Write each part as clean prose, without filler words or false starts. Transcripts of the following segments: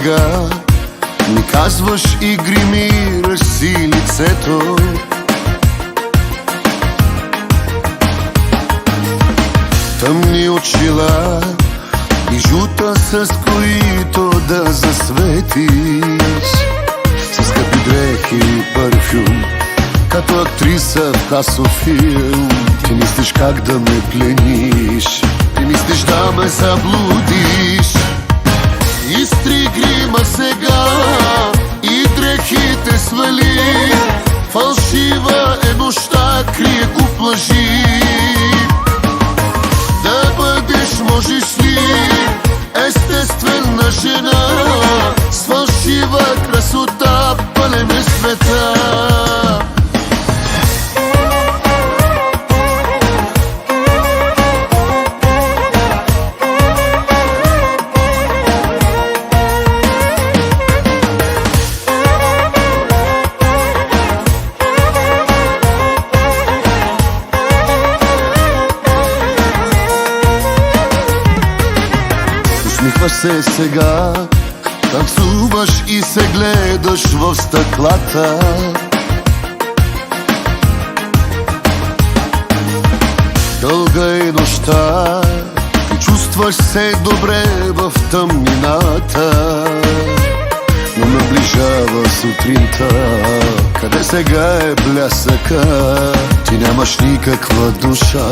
сега ми казваш и гримираш си лицето. Тъмни очила, бижута, с които да засветиш, с скъпи дрехи и парфюм, като актриса в касов филм. Ти мислиш как да ме плениш, ти мислиш да ме заблудиш. Изтри грима сега и дрехите свали, фалшива е нощта, крие куп лъжи. Да бъдеш, можеш ли, естествена жена, с фалшива красота пълен е света. Усмихваш се сега, танцуваш и се гледаш в стъклата. Дълга е нощта и чувстваш се добре в тъмнината, но наближава сутринта. Къде сега е блясъка? Ти нямаш никаква душа,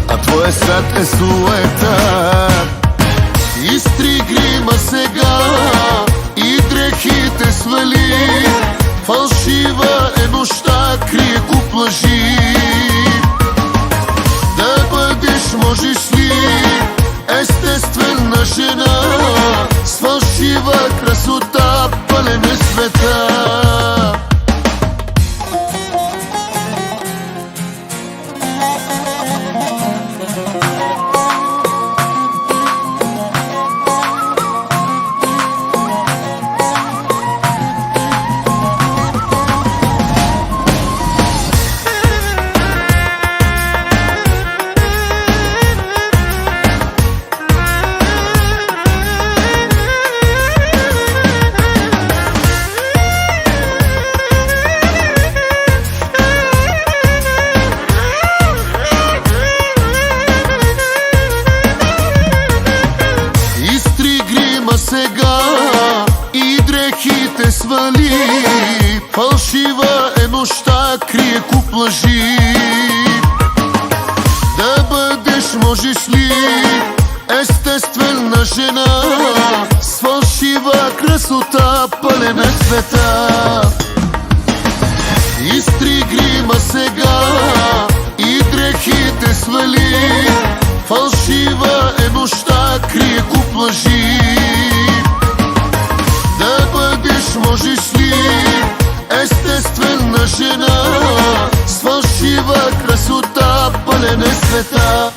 а твоя свят е суета. Изтри грима сега и дрехите свали, фалшива е нощта, крие куп лъжи. Да бъдеш, можеш ли, естествена жена, с фалшива красота пълен е света. Сега и дрехите свали, фалшива е нощта, крие куп лъжи. Да бъдеш, можеш ли, естествена жена, с фалшива красота пълен е света. Изтри грима сега и дрехите свали, фалшива е нощта, крие куп лъжи. Да бъдеш, можеш ли, естествена жена, с фалшива красота пълен е света.